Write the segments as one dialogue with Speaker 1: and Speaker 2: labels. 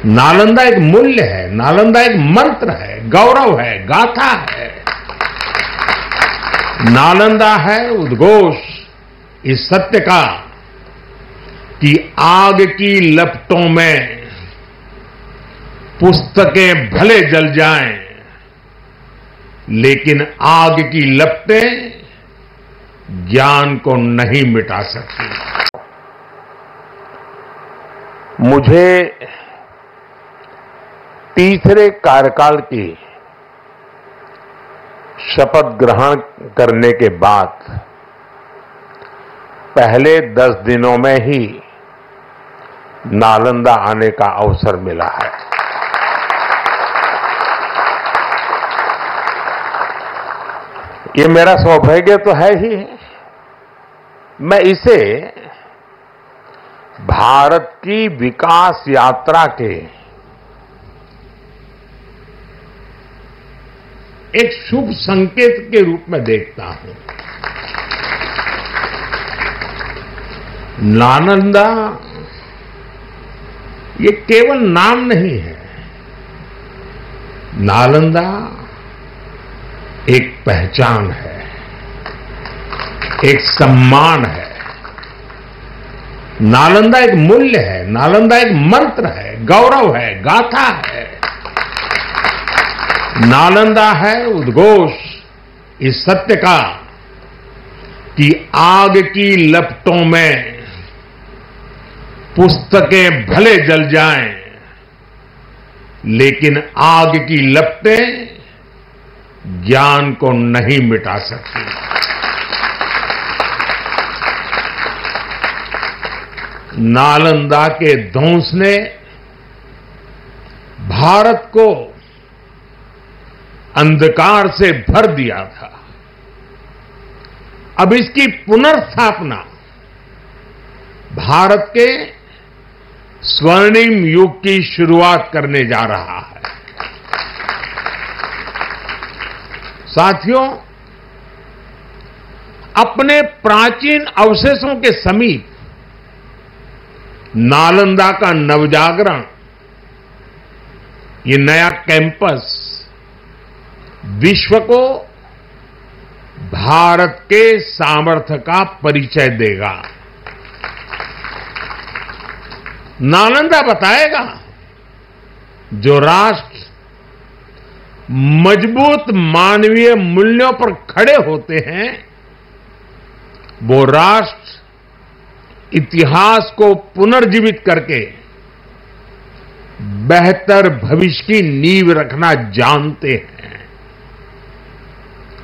Speaker 1: नालंदा एक मूल्य है, नालंदा एक मंत्र है, गौरव है, गाथा है। नालंदा है उद्घोष इस सत्य का कि आग की लपटों में पुस्तकें भले जल जाएं, लेकिन आग की लपटें ज्ञान को नहीं मिटा सकती। मुझे तीसरे कार्यकाल की शपथ ग्रहण करने के बाद पहले 10 दिनों में ही नालंदा आने का अवसर मिला है। ये मेरा सौभाग्य तो है ही। मैं इसे भारत की विकास यात्रा के एक शुभ संकेत के रूप में देखता हूं। नालंदा ये केवल नाम नहीं है, नालंदा एक पहचान है, एक सम्मान है। नालंदा एक मूल्य है, नालंदा एक मंत्र है, गौरव है, गाथा है। नालंदा है उद्घोष इस सत्य का कि आग की लपटों में पुस्तकें भले जल जाएं, लेकिन आग की लपटें ज्ञान को नहीं मिटा सकती। नालंदा के ध्वंस ने भारत को अंधकार से भर दिया था। अब इसकी पुनर्स्थापना भारत के स्वर्णिम युग की शुरुआत करने जा रहा है। साथियों, अपने प्राचीन अवशेषों के समीप नालंदा का नवजागरण, ये नया कैंपस विश्व को भारत के सामर्थ्य का परिचय देगा। नालंदा बताएगा जो राष्ट्र मजबूत मानवीय मूल्यों पर खड़े होते हैं, वो राष्ट्र इतिहास को पुनर्जीवित करके बेहतर भविष्य की नींव रखना जानते हैं।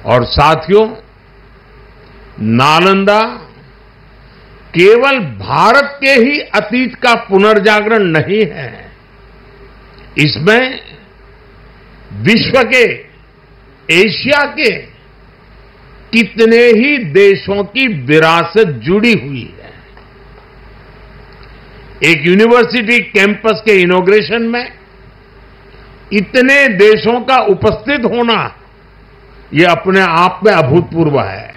Speaker 1: और साथियों, नालंदा केवल भारत के ही अतीत का पुनर्जागरण नहीं है, इसमें विश्व के, एशिया के कितने ही देशों की विरासत जुड़ी हुई है। एक यूनिवर्सिटी कैंपस के इनॉग्रेशन में इतने देशों का उपस्थित होना, ये अपने आप में अभूतपूर्व है।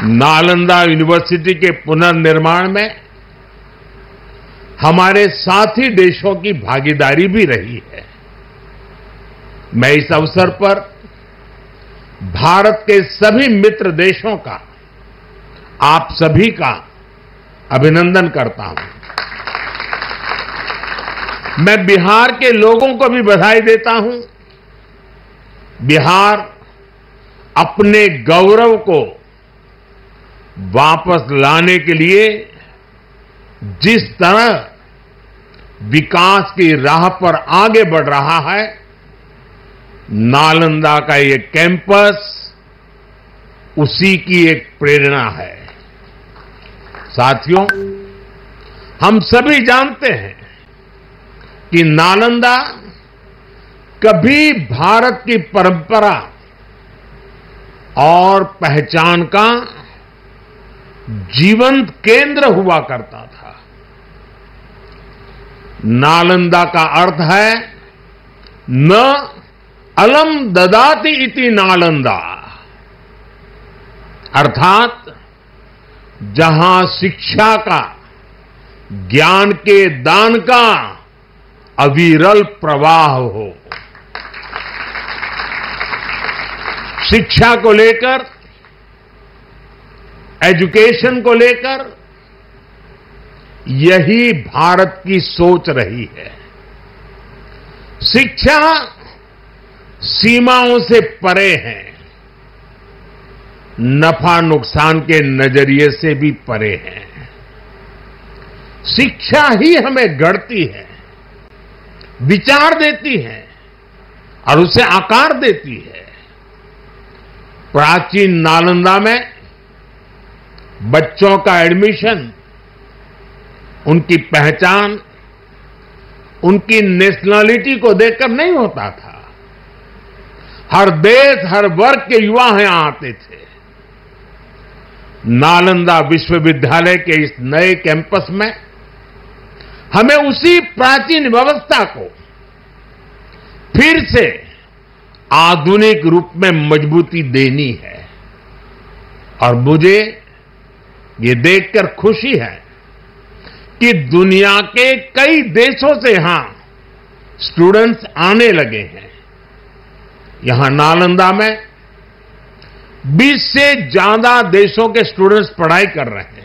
Speaker 1: नालंदा यूनिवर्सिटी के पुनर्निर्माण में हमारे साथी देशों की भागीदारी भी रही है। मैं इस अवसर पर भारत के सभी मित्र देशों का, आप सभी का अभिनंदन करता हूं। मैं बिहार के लोगों को भी बधाई देता हूं। बिहार अपने गौरव को वापस लाने के लिए जिस तरह विकास की राह पर आगे बढ़ रहा है, नालंदा का ये कैंपस उसी की एक प्रेरणा है। साथियों, हम सभी जानते हैं कि नालंदा कभी भारत की परंपरा और पहचान का जीवंत केंद्र हुआ करता था। नालंदा का अर्थ है न अलम ददाति इति नालंदा, अर्थात जहां शिक्षा का ज्ञान के दान का अविरल प्रवाह हो। शिक्षा को लेकर, एजुकेशन को लेकर यही भारत की सोच रही है। शिक्षा सीमाओं से परे है, नफा नुकसान के नजरिए से भी परे है। शिक्षा ही हमें गढ़ती है, विचार देती है और उसे आकार देती है। प्राचीन नालंदा में बच्चों का एडमिशन, उनकी पहचान, उनकी नेशनलिटी को देखकर नहीं होता था। हर देश, हर वर्ग के युवा यहां आते थे। नालंदा विश्वविद्यालय के इस नए कैंपस में हमें उसी प्राचीन व्यवस्था को फिर से आधुनिक रूप में मजबूती देनी है। और मुझे ये देखकर खुशी है कि दुनिया के कई देशों से यहां स्टूडेंट्स आने लगे हैं। यहां नालंदा में 20 से ज्यादा देशों के स्टूडेंट्स पढ़ाई कर रहे हैं।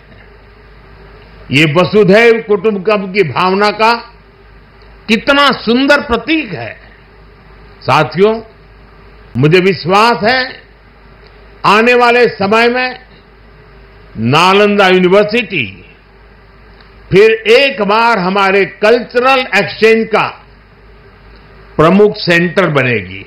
Speaker 1: ये वसुधैव कुटुंबकम की भावना का कितना सुंदर प्रतीक है। साथियों, मुझे विश्वास है आने वाले समय में नालंदा यूनिवर्सिटी फिर एक बार हमारे कल्चरल एक्सचेंज का प्रमुख सेंटर बनेगी।